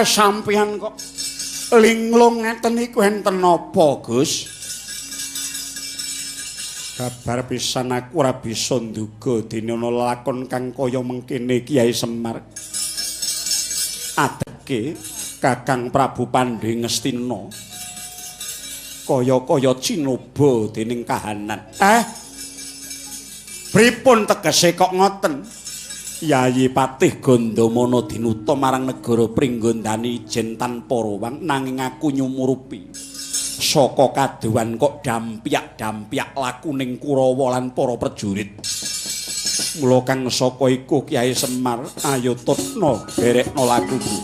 Sampeyan kok linglung ngeten iku enten napa, Gus? Kabar pisan aku ora bisa nduga dene ana lakon kang kaya mengkene Kyai Semar. Adeke Kakang Prabu Pandhe Ngastina. Kaya-kaya cinoba dening kahanan. Pripun tegese kok ngoten? Yayi Patih Gandamana dinuta marang negara Pringgondani ijen tanpa rowang nanging aku nyumurupi. Saka kadewan kok dampyak-dampyak lakuning Kurawa lan para prajurit. Mula kang saka iku Kyai Semar ayo tutna berekna lakuku.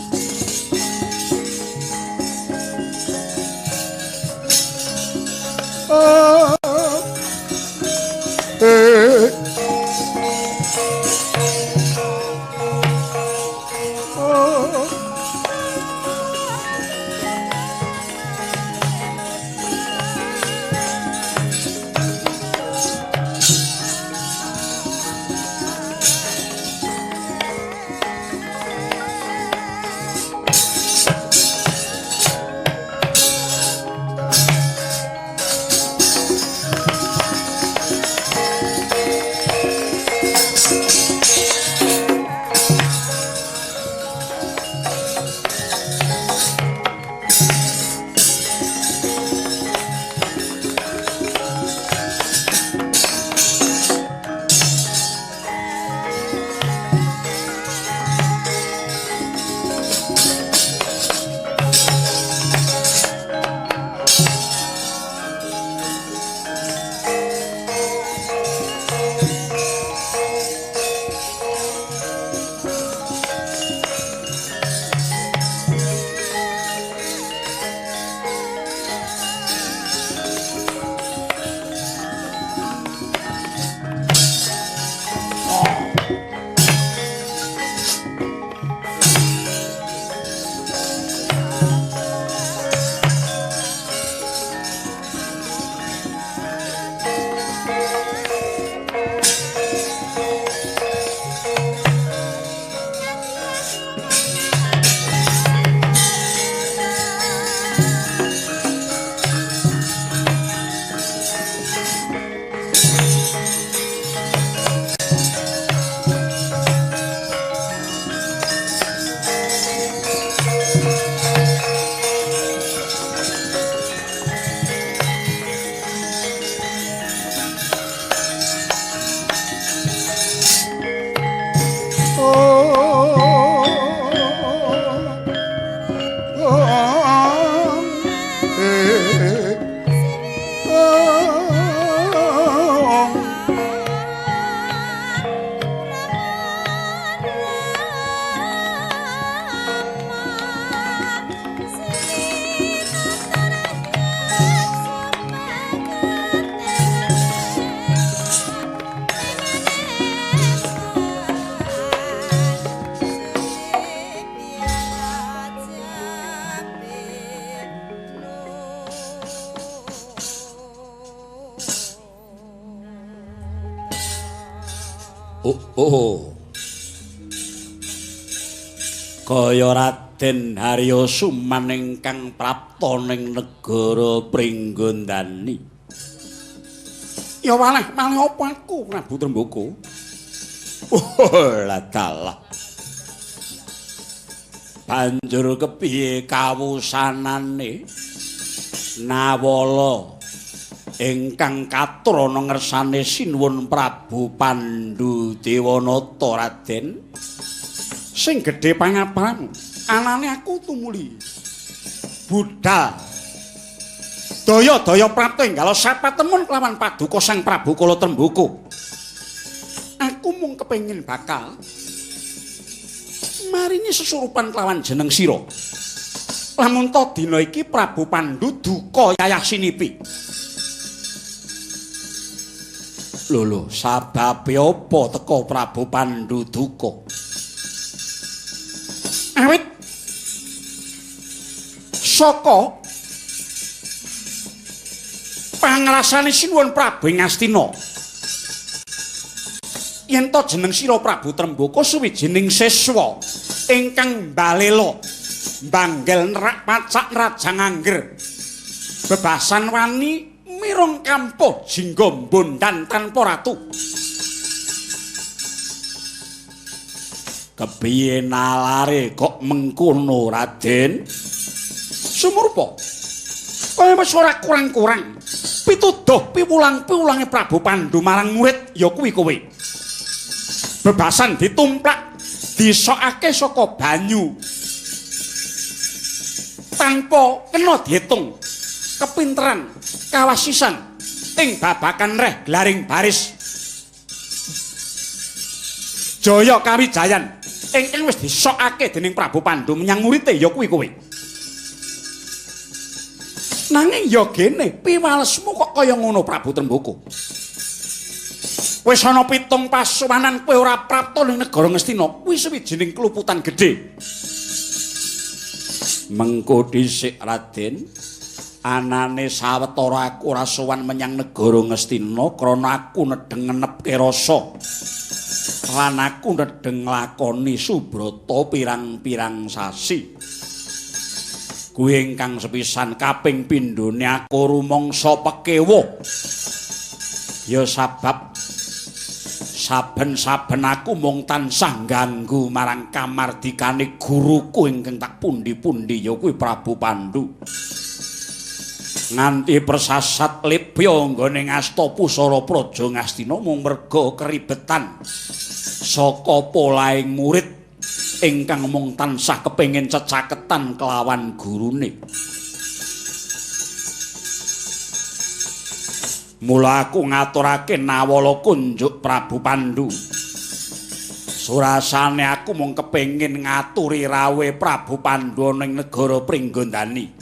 Kaya Raden Harya Suman ingkang prapta ning negara Pringgondani. Ya waleh apa aku Prabu Trembaka? Lah dalah. Banjur kepiye kawusanane Nawala ingkang katur ana ngersane Sinuwun Prabu Pandhu Dewanata Raden? Sing gedhe pangaparan anane aku tumuli budal daya-daya prapta enggal sapatemun kelawan paduka Sang Prabu Kala Trembaka. Aku mung kepengin bakal marini sesurupan kelawan jeneng sira. Lamun ta dina iki Prabu Pandhu duka yayah sinipi. Lho, sababe apa teka Prabu Pandhu duka? Awit saka pangrasane Sinuwun Prabu ing Astina. Yen to jeneng sira Prabu Trembaka suwijining siswa ingkang mbalela banggel nerak pacak rajang angger bebasan wani mirung kampuh jingga bondan tanpa ratu kepiye nalare kok mengkono Raden sumurpa kaya wis ora kurang-kurang pituduh piwulang-piwulange Prabu Pandhu marang murid ya kuwi kowe bebasan ditumplak disokake saka banyu tanpa kena diitung kepinteran kawasisan ing babakan reh glaring baris jaya kawijayan ingkang wis disokake dening Prabu Pandhu menyang murite ya kuwi kowe nanging ya gene piwalesmu kok kaya ngono Prabu Tremboko wis ana 7 pasuwanan kowe ora prapta ning negara Ngastina kuwi sawijining kluputan gedhe mengko dhisik Raden anane sawetara aku ora sowan menyang negara Ngastina krana aku nedeng ngenepke rasa lan aku nedeng lakoni Subrata pirang-pirang sasi kuwi ingkang sepisan kaping pindhone aku rumangsa pekewo ya sabab saben-saben aku mung tansah ganggu marang kamardikane guruku ingkang tak pundi-pundi ya kuwi Prabu Pandhu nganti persasat lebya nggone ngasta pusara praja Ngastina mung merga keribetan saka polaing murid ingkang mung tansah kepengin cecaketan kelawan gurune. Mula aku ngaturake nawala kunjuk Prabu Pandhu. Surasane aku mung kepengin ngaturi rawe Prabu Pandhu ning negara Pringgondani.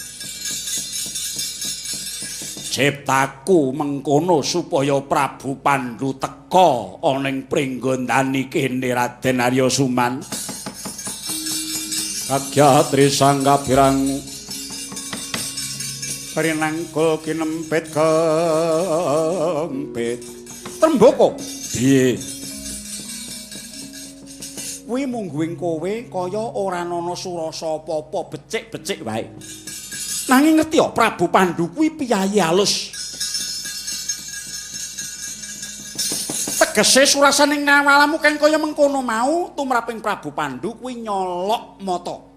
Ciptaku mengkono supaya Prabu Pandhu teka ana ing Pringgondani kene Raden Arya Suman. Kagyatri sangga pirang rinangkul kinempit kempit Tremboko piye kuwi mungguing kowe kaya ora ana surasa apa-apa becik-becik wae nanging ngerti ya Prabu Pandhu kuwi piyayi alus tegese surasaning ngawalamu kan kaya mengkono mau tumraping Prabu Pandhu kuwi nyolok mata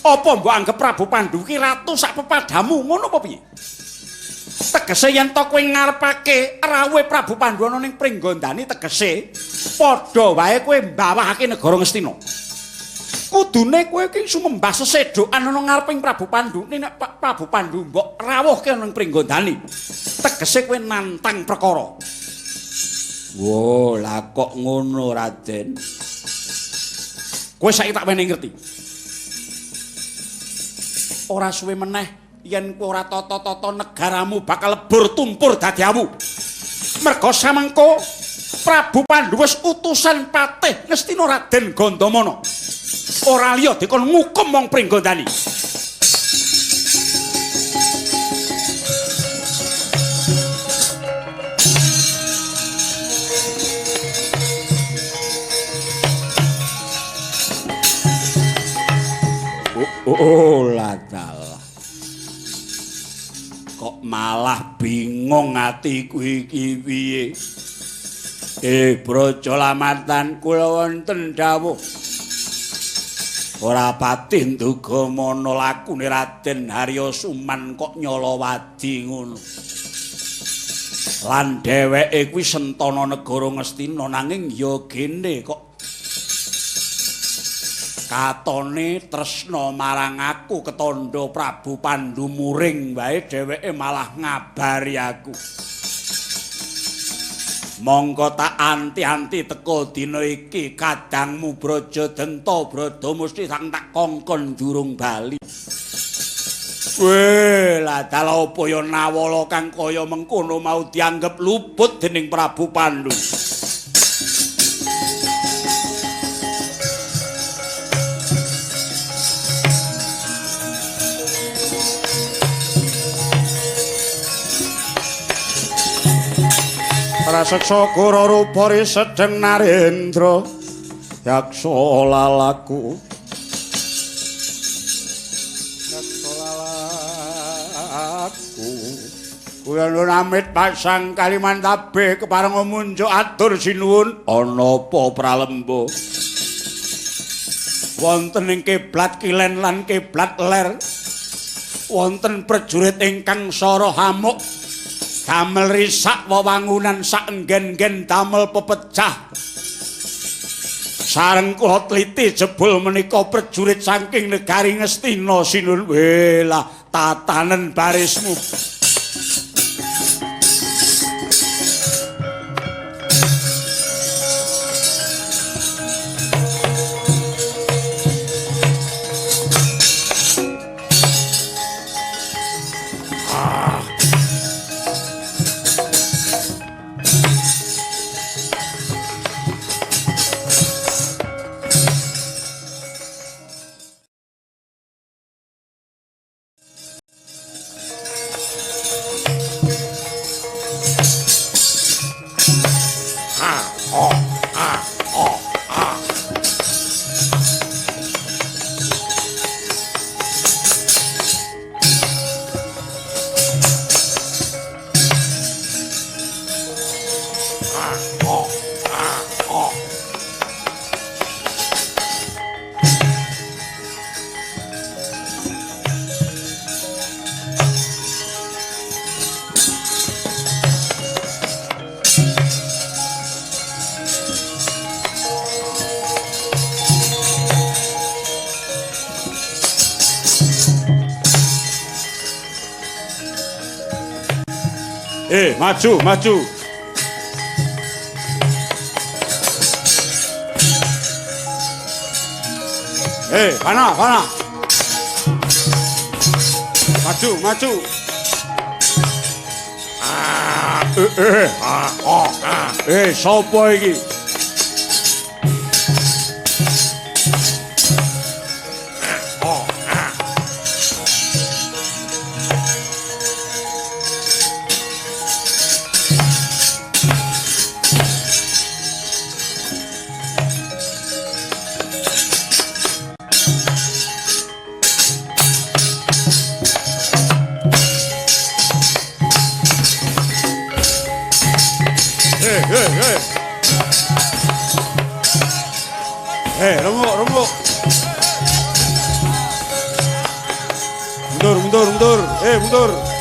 apa mbok anggap Prabu Pandhu ki ratu sak pepadamu ngono apa piye tegese yen to kowe ngarepake rawuhe Prabu Pandhu ana ning Pringgondani tegese padha wae kowe mbawahake negara Ngastina kudune kowe ki sumembah sesedhokan ana ngareping Prabu Pandhu nek Prabu Pandhu mbok rawuhke ana ning Pringgondani tegese kowe nantang perkara wo lah kok ngono Raden kowe saiki tak wene ngerti ora suwe meneh yen kowe ora tata-tata negaramu bakal lebur tumpur dadi awu merga samengko Prabu Pandhu wis utusan patih Ngastina Raden Gandamana ora liya dikon ngukum wong Pringgondani oh ladal kok malah bingung atiku iki piye Braja Lamatan kula wonten dawuh ora pati nduga mana lakune Raden Arya Suman kok nyolowadi ngono lan dheweke kuwi sentana negara Ngastina nanging ya gene kok katone tresna marang aku ketandha Prabu Pandhu muring wae dheweke malah ngabari aku mongko tak anti-anti teka dina iki kadangmu Brajadenta Brada mesti sang tak kongkon durung bali weh lah dalah apa ya nawala kang kaya mengkono mau dianggep luput dening Prabu Pandhu Raseksa Guru Rupari Sedeng Narendra yaksa lalaku yaksa lalaku kula namit pasang Kalimantabe kepareng munjuk atur sinuwun ana apa pralembo wonten ing kiblat kilen lan kiblat ler wonten prajurit ingkang sara hamuk damel risak wewangunan sak enggen-enggen damel pepecah sareng kula tliti jebul menika prajurit saking negari Ngastina sinun welah tatanen barismu maju maju pana maju maju sapa iki Rembuk. Mundur. Mundur.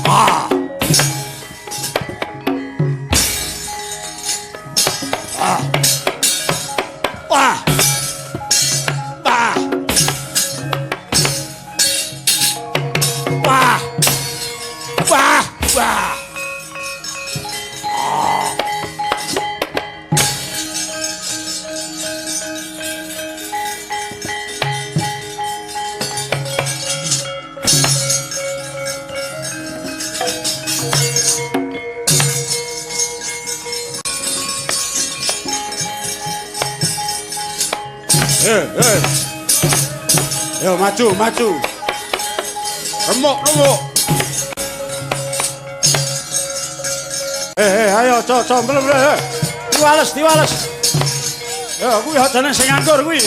Ah! Ah! Ah! Ah! Wah! Wah! Wah! Yo maju, maju. Remuk, remuk. Ayo, combel, diwales, diwales. Yo, kuwi aja nang sing nganggur kuwi.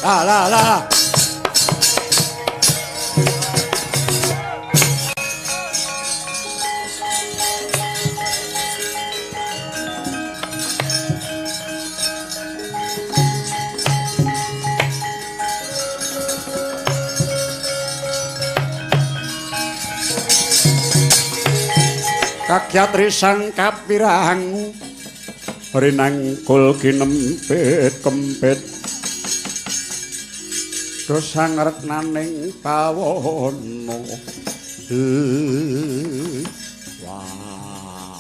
Lah. Kagyat risang kapirang rinangkul kinempit kempit dosang retnaning pawono wah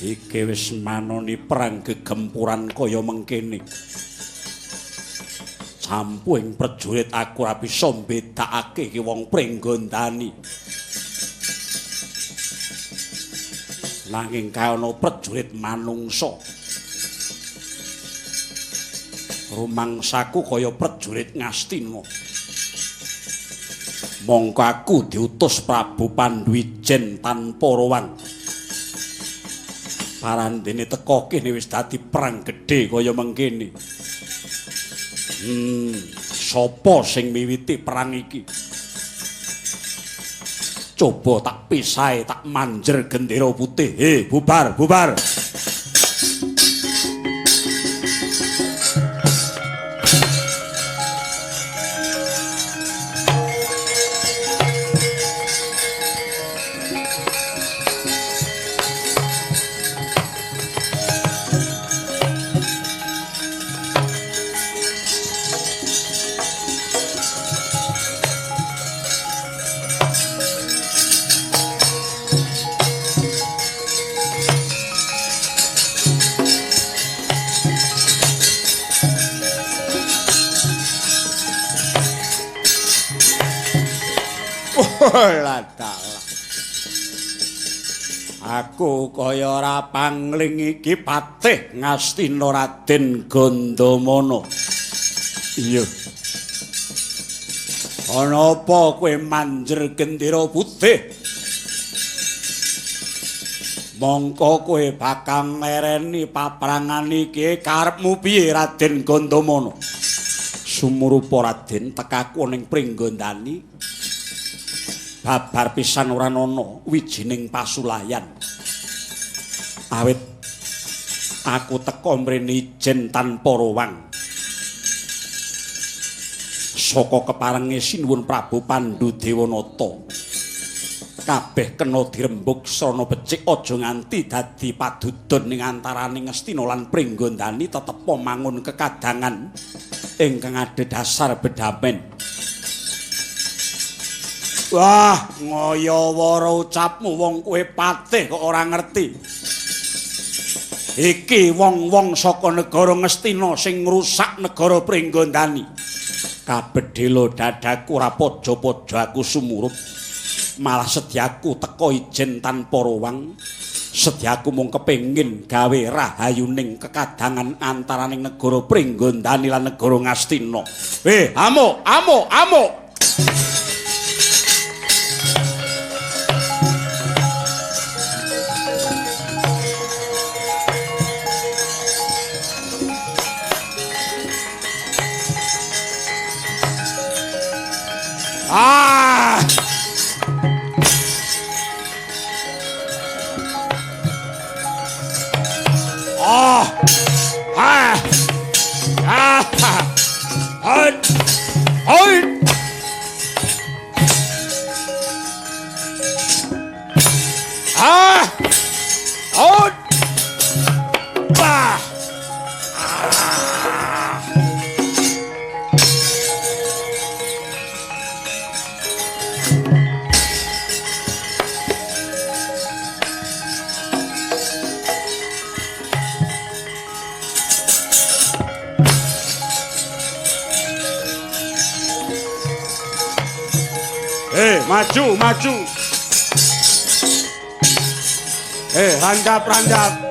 iki wis manoni perang gegempuran kaya mengkene sampuing prajurit aku ora bisa mbedakake ki wong Pringgondani nanging kaono prajurit manungsa rumangsaku kaya prajurit Ngastina mongko aku diutus Prabu Pandhuwijen tanpa rowang parandene teka kene wis dadi perang gedhe kaya mengkene sapa sing miwiti perang iki coba tak pisahe tak manjer gendera putih. Bubar. Aku kaya ora pangling iki Patih Ngastina Raden Gandamana. Iya. Ana apa kowe manjer gendera putih? Mongko kowe bakal ngereni paprangan iki karepmu piye Raden Gandamana? Sumurupa Raden tekaku ning Pringgondani. Babar pisan ora ana wijining pasulayan. Awit aku teka mrene ijen tanpa rowang. Saka keparenge sinuwun Prabu Pandhudewanata. Kabeh kena dirembug srana becik aja nganti dadi padudon ning antaraning Ngastina lan Pringgondani tetep mangun kekadangan ingkang adhedhasar bedamen. Wah, ngaya-wara ucapmu wong kowe patih kok ora ngerti. Iki wong-wong saka negara Ngastina sing ngrusak negara Pringgondani. Kabedhela dadaku ora pojo-pojo aku sumurup. Malah sedyaku teka ijen tanpa rowang. Sedyaku mung kepengin gawe rahayuning kekadangan antaraning negara Pringgondani lan negara Ngastina. Amuk. Maju. Rancap.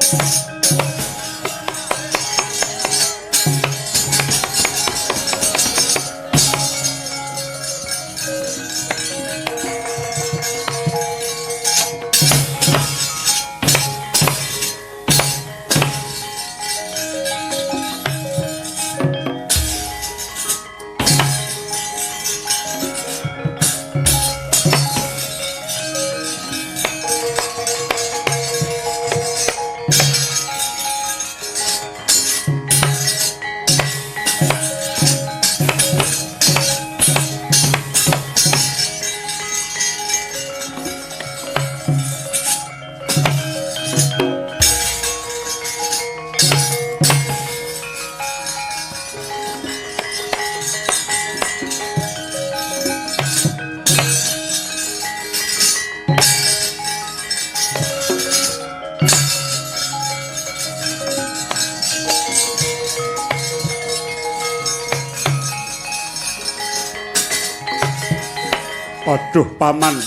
Aduh, Paman.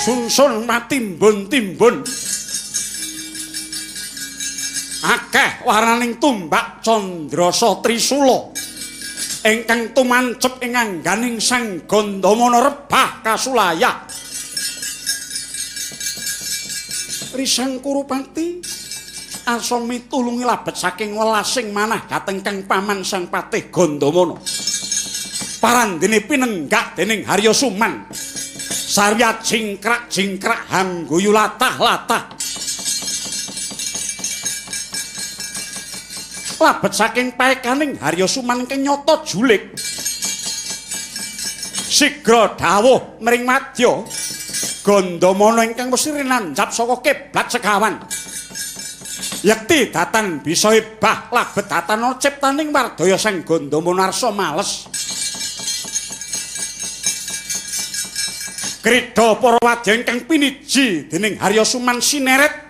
Sunsun matimbun-timbun. Akeh waraning tumbak Candrasa Trisula ingkang tumancep ing angganing Sang Gandamana rebah kasulaya. Risang Kurupati asa mitulungi labet saking welasing manah dhateng Kang Paman Sang Patih Gandamana. Parandene pinenggak dening Harya Suman. Sarya jingkrak-jingkrak hangguyu latah-latah. Labet saking paekaning Harya Suman kenyata julik. Sigra dawuh mring madya Gandamana ingkang wis rinanjap saka kiblat sekawan. Yekti datan bisa ebah labet datana ciptaning Wardaya Sang Gandamana arsa males. Krida para wadya ingkang piniji dening Harya Suman sineret.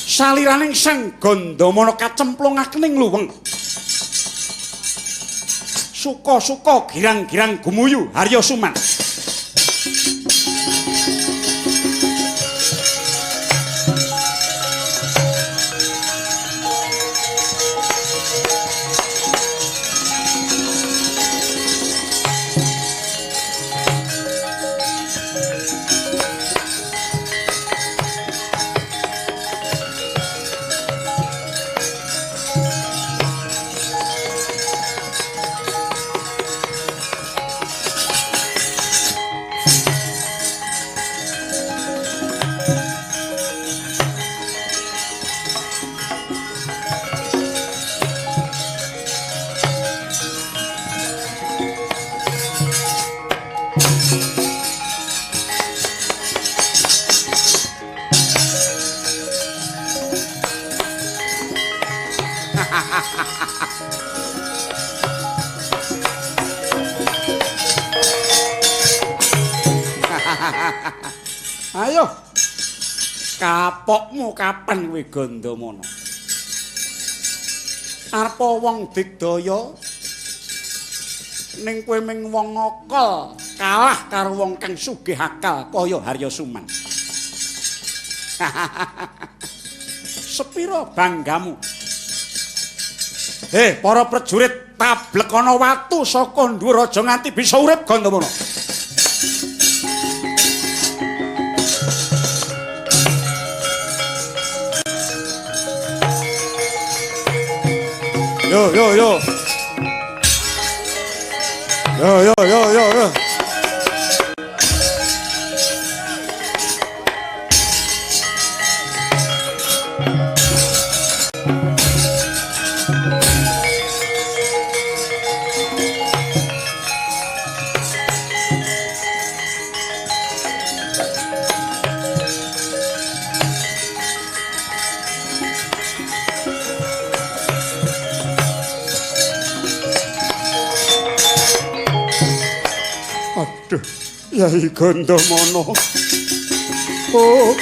Saliraning Sang Gandamana kacemplungaken ing luweng. Suka-suka girang-girang gumuyu Harya Suman. Ayo. Kapokmu kapan kowe Gandamana? Arep wong digdaya ning kowe ming wong akal kalah karo wong kang sugih akal kaya Harya Suman. Sepira banggamu? Para prajurit tablek ana watu saka dhuwur aja nganti bisa urip Gandamana. Yo. Yo. Aduh, Yai Gandamono. Oh.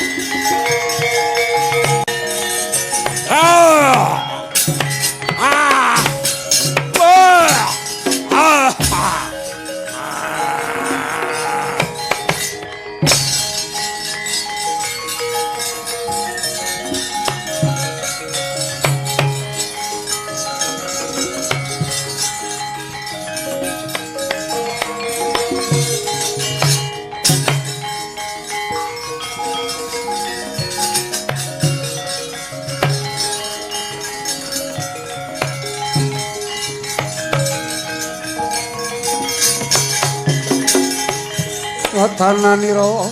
Wadananira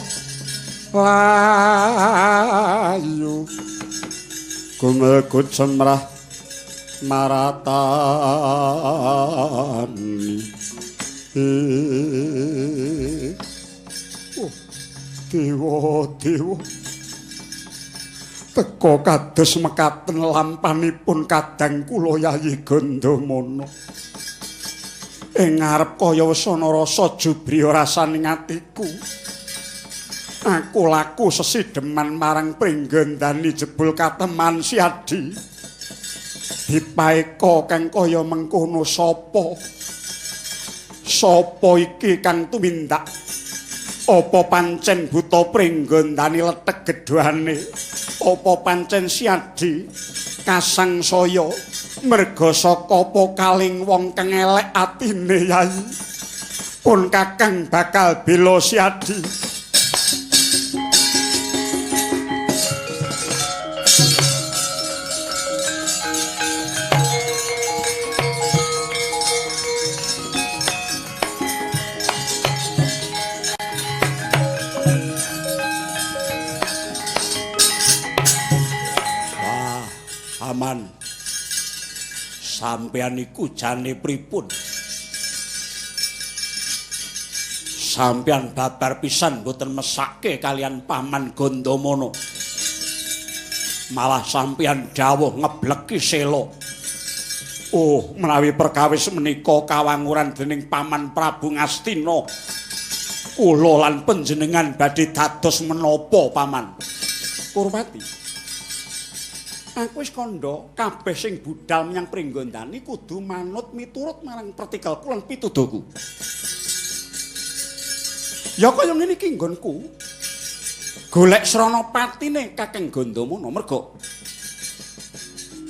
layu gumekut semrah maratani dewa teka kados mekaten lampanipun kadang kula Yayi Gandamono ing ngarep kaya wasana rasa jubriya rasaning atiku. Aku laku sesideman marang Pringgandani jebul kateman Siadi. Dipaeka kang kaya mengkono sapa? Sapa iki kang tumindak? Apa pancen buta Pringgandani letek gedhane? Apa pancen Siadi kasangsaya? Merga saka apa kaling wong kang elek atine Yai pun kakang bakal bela Siadi. Wah, aman. Sampeyan iku jane pripun? Sampeyan babar pisan boten mesake kalian Paman Gandamono. Malah sampeyan dawuh ngebleki sela. Oh, menawi perkawis menika kawanguran dening Paman Prabu Ngastina. Kula lan panjenengan badhe dados menapa, Paman? Kurmati. Aku wis kandha kabeh sing budal menyang Pringgandani kudu manut miturut marang pertikelku lan pituduhku. Ya kaya ngene iki nggonku. Golek srana patine Kakang Gandamono merga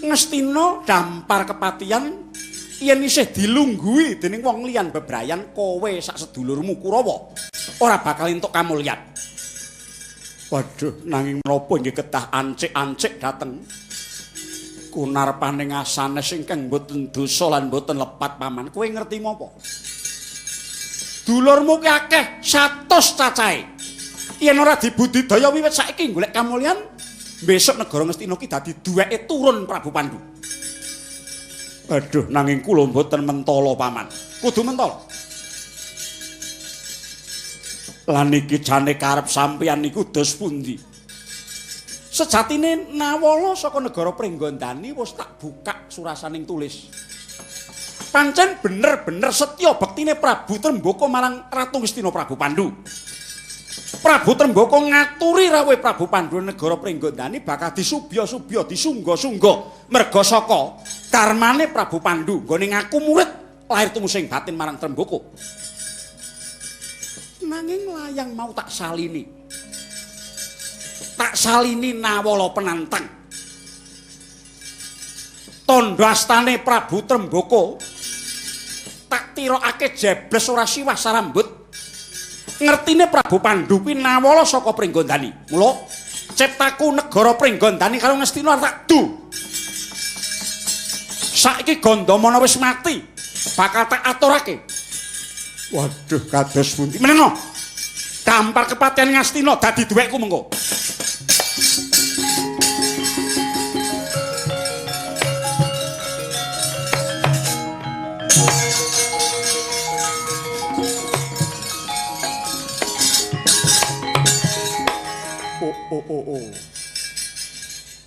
Ngastina dampar kepatihan yen isih dilungguhi dening wong liyan bebrayan kowe sak sedulurmu Kurawa ora bakal entuk kamulyan. Waduh, nanging menapa nggih ketah ancik-ancik dateng. Kunarpaning asanes ingkang boten dosa lan boten lepat Paman. Kowe ngerti mapa? Dulurmu ki akeh 100 cacahe. Yen ora dibudidaya wiwit saiki golek kamulyan, besok negara Ngastina ki dadi duweke turun Prabu Pandhu. Aduh, nanging kula mboten mentala Paman. Kudu mentala. Lan iki jane karep sampeyan niku dos pundi? Sejatine nawala saka negara Pringgandani wis tak buka surasaning tulis. Pancen bener-bener setya bektine Prabu Trembaka marang Ratu Ngastina Prabu Pandhu. Prabu Trembaka ngaturi rawuhe Prabu Pandhu negara Pringgandani bakal disubya-subya, disungga-sungga merga saka karmane Prabu Pandhu nggone ngaku murid lahir tumusing batin marang Trembaka. Nanging layang mau tak salini. Tak salini nawala penantang. Tondo astane Prabu Trembaka tak tirokake jebles ora siwah sarambut. Ngertine Prabu Pandhu kuwi nawala saka Pringgandani. Mula ciptaku negara Pringgandani karo Ngastina tak du. Saiki Gandamono wis mati, bakal tak aturake. Waduh kados pundi menengo kampar kepatihan Ngastina dadi duwekku mengko. Oh.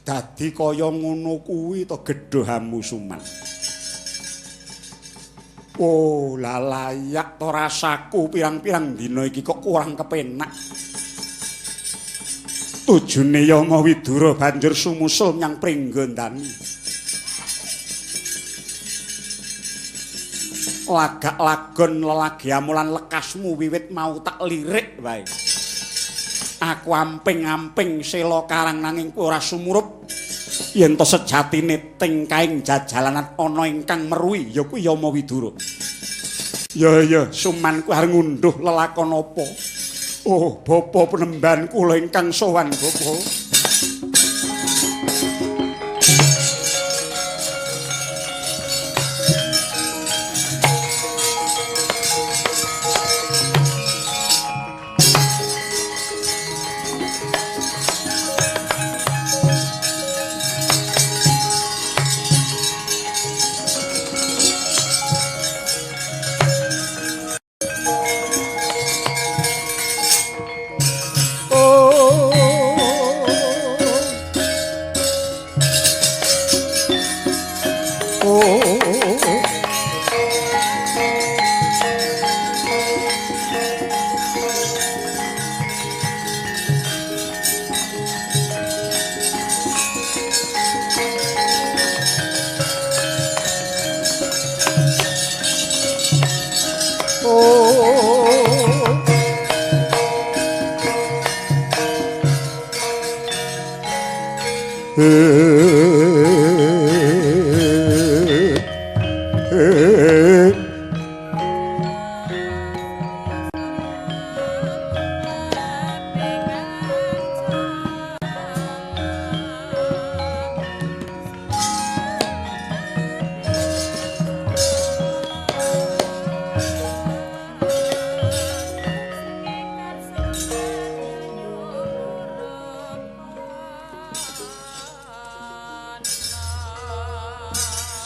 Dadi kaya ngono kuwi to gedhohamu Suman. Oh, lah layak to rasaku pirang-pirang dina iki kok kurang kepenak. Tujune Yama Widura banjur sumusul nyang Pringgondani. Lagak lagon lelagiamu lan lekasmu wiwit mau tak lirik wae. Aku amping-amping sela karang nanging ora sumurup. Yen to sejatine tingkahing jajalanan ana ingkang meruhi ya kuwi Yama Widura. Ya Sumanku arep ngunduh lelakon apa? Oh, bapa penemban kula ingkang sowan, Bapa.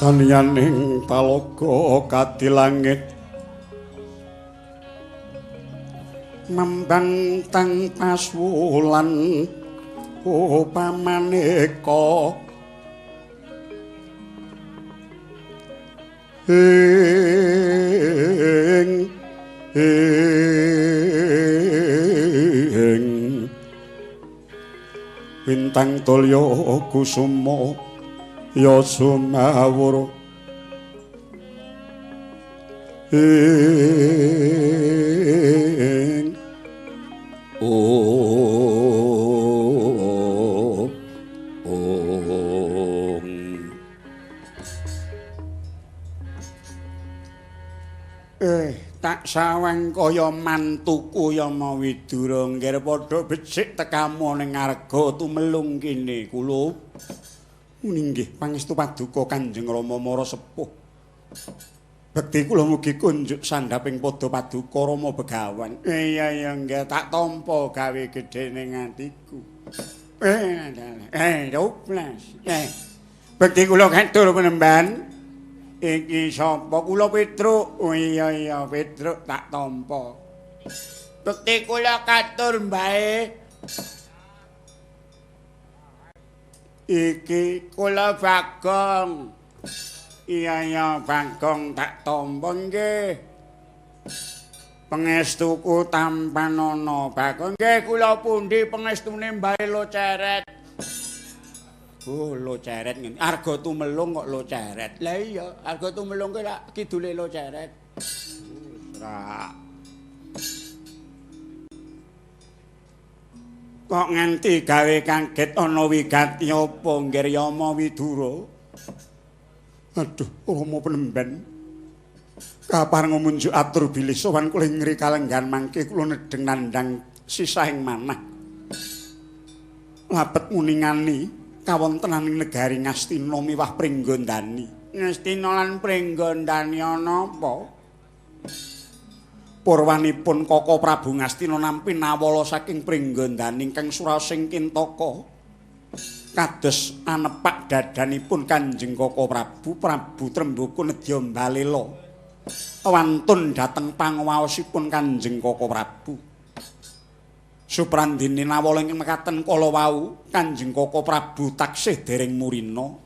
Taniyaning palaga kadi langit mambang tang paswulan upamaneka ing bintang tulya kusuma ya sumawur ing tak sawang kaya mantuku Yama Widura ngger padha becik tekamu ning arga tumelung kene kula. Ninggih pangestu paduka Kanjeng Rama Mara Sepuh. Bekti kula mugi kunjuk sandhaping pada paduka Rama Begawan. Iya nggih tak tampa gawe gedhe ning atiku. Doplas. Bekti kula katur penemban. Iki sapa kula Petruk? Oh iya Petruk tak tampa. Bekti kula katur mbae. Iki kula Bagong. Iya Bagong tak tampa nggih. Pangestuku tampanana Bagong. Nggih kula pundi pangestune mbae lo ceret. Oh lo ceret ngene. Arga tumelung kok lo ceret. Lah iya, arga tumelung ki lak kidule lo ceret. Kok nganti gawe kaget ana wigati apa ngger Yama Widura? Aduh, Rama Penemban. Kaparenga munjuk atur bilih sowan kula ngri kalenggan mangke kula nedeng nandhang sisahing manah. Lapet nguningani kawontenaning negari Ngastina miwah Pringgondani. Ngastina lan Pringgondani ana apa? Purwanipun Koko Prabu Ngastina nampi nawala saking Pringgondani ingkang suraosing Kintaka kados anepak dadanipun Kanjeng Koko Prabu Tremboko nedya mbalela wantun dhateng panguwaosipun Kanjeng Koko Prabu. Suprandini nawala ingkang mekaten kala wau Kanjeng Koko Prabu taksih dereng murina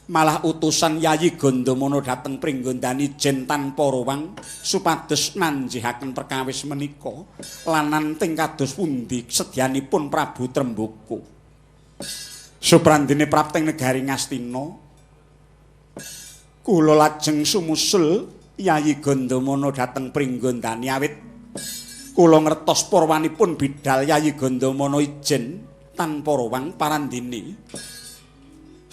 malah utusan Yayi Gandamana dhateng Pringgondani jen tanpa ruwang supados nanjihaken perkawis menika lan nanting kados pundi sedyanipun Prabu Tremboko. Suprandini prapting negari Ngastina kula lajeng sumusul Yayi Gandamana dhateng Pringgondani awit kula ngertos purwanipun bidhal Yayi Gandamana ijen tanpa ruwang parandini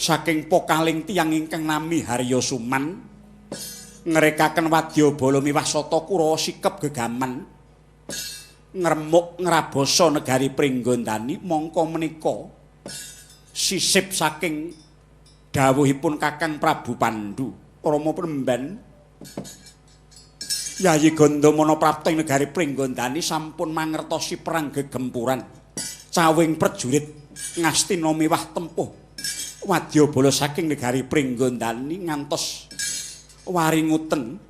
saking pokaling tiyang ingkang nami Harya Suman ngrekaken wadyabala miwah sata Kurawa sikep gegaman ngremuk ngrabasa negari Pringgondani mongko menika sisip saking dawuhipun Kakang Prabu Pandhu Rama Premban Yayi Gandamana prapting negari Pringgondani sampun mangertosi perang gegempuran cawing prajurit Ngastina miwah tempuh wadyabala saking negari Pringgondani ngantos waringuten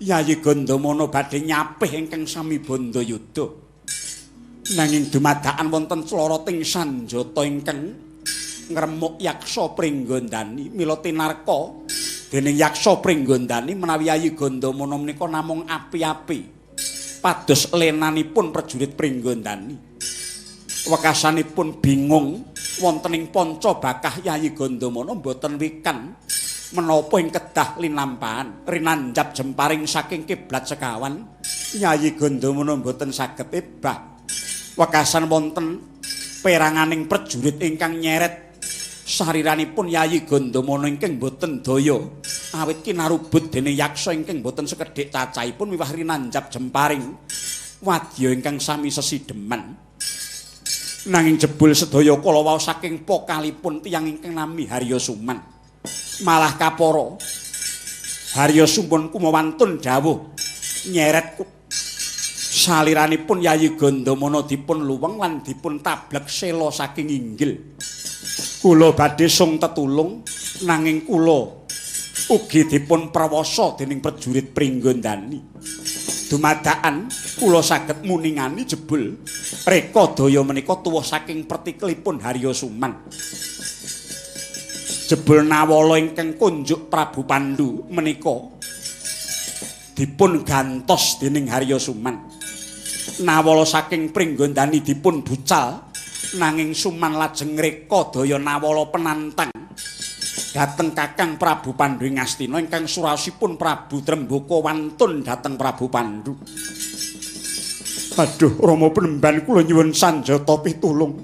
Yayi Gandamana badhe nyapih ingkang sami bandayuda nanging dumadakan wonten cloroting sanjata ingkang ngremuk yaksa Pringgondani mila tinarka dening yaksa Pringgondani menawi Yayi Gandamana menika namung api-api pados lenanipun prajurit Pringgondani wekasanipun bingung wonten ing panca bakah Yayi Gandamana boten wikan menapa ing kedah linampahan rinanjap jemparing saking kiblat sekawan Yayi Gandamana boten saged ebah wekasan wonten peranganing prajurit ingkang nyeret sariranipun Yayi Gandamana ingkang boten daya awit kinarubut dening yaksa ingkang boten sekedhik cacahipun miwah rinanjap jemparing wadya ingkang sami sesideman nanging jebul sedaya kala wau saking pokalipun tiyang ingkang nami Harya Suman malah kapara Harya Suman kumawantun dawuh nyeret saliranipun Yayi Gandamana dipun luweng lan dipun tablek sela saking inggil kula badhe sung tetulung nanging kula ugi dipun prawasa dening prajurit Pringgondani dumadakan kula saged muningani jebul reka daya menika tuwuh saking pertikelipun Harya Suman jebul nawala ingkang kunjuk Prabu Pandhu menika dipun gantos dening Harya Suman nawala saking Pringgondani dipun bucal nanging Suman lajeng reka daya nawala penantang dhateng Kakang Prabu Pandhu Ngastina ingkang suraosipun Prabu Tremboko wantun dhateng Prabu Pandhu. Aduh Rama Penemban kula nyuwun sanjata pitulung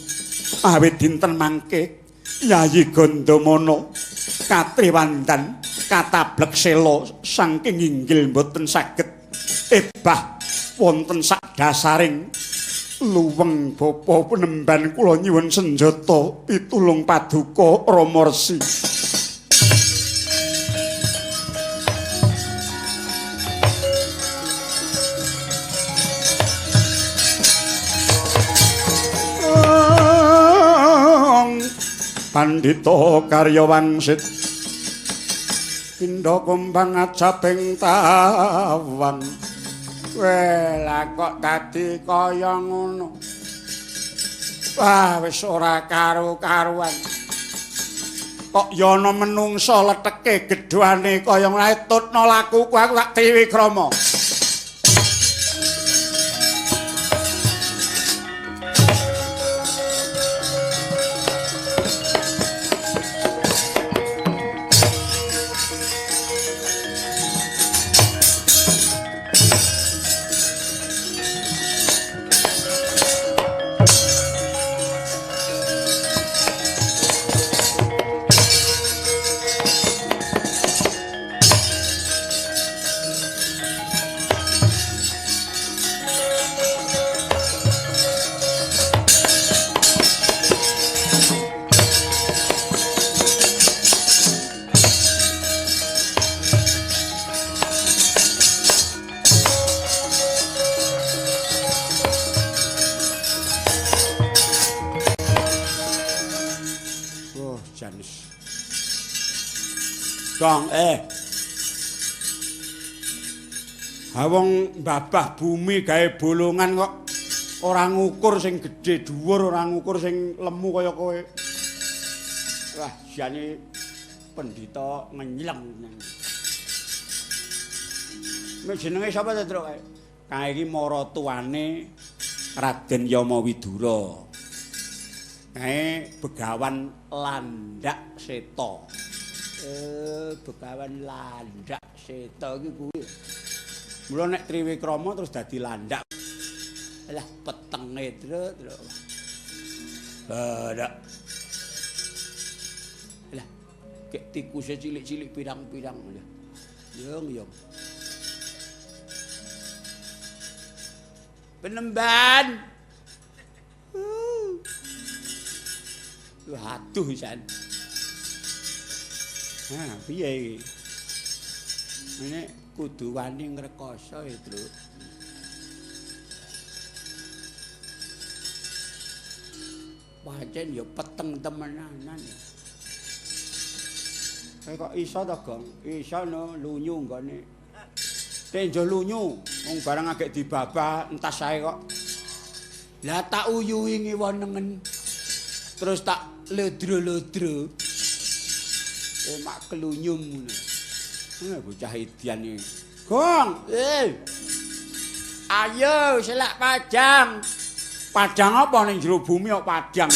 awit dinten mangke Yayi Gandamana katriwandan katablek sela saking inggil boten saged ebah wonten sak dasaring luweng Bapa Penemban kula nyuwun sanjata pitulung paduka Rama Resi. Pandhita karya wangsit pindha kumbang ajabing tawang lah kok dadi kaya ngono wah wis ora karu-karuan kok ya ana menungsa leteke gedhoane kaya nglae tutna lakuku aku tak Triwikrama. Gong, Wong babah bumi gawe bolongan kok ora ngukur sing gedhe dhuwur, ora ngukur sing lemu kaya kowe. Wah, jane pendhita ngenyeleng. Mek jenenge sapa to, Truk? Kae iki maratuwane Raden Yama Widura. Kae Begawan Landhak Seta. Begawan Landhak Seta iki kuwi. Mula nek Triwikrama terus dadi landhak. Lah petenge Truk. Lah. Lah kek tikuse cilik-cilik pirang-pirang lah. Yung. Penemban. Aduh pisan. Nah, piye iki? Ini kudu wani ngrekoso ya, Truk. Pancen ya peteng temenanan. Kok iso to, Gong? Iso no lunyu nggone. Tenjo lunyu, wong barang agek dibabah entas sae kok. Lah tak uyuhi ngiwonengen. Terus tak lodro-lodro. Mak kelunyum ngono. Bocah idian iki. Gong, ayo selak Padang. Padang apa ning jero bumi kok Padang.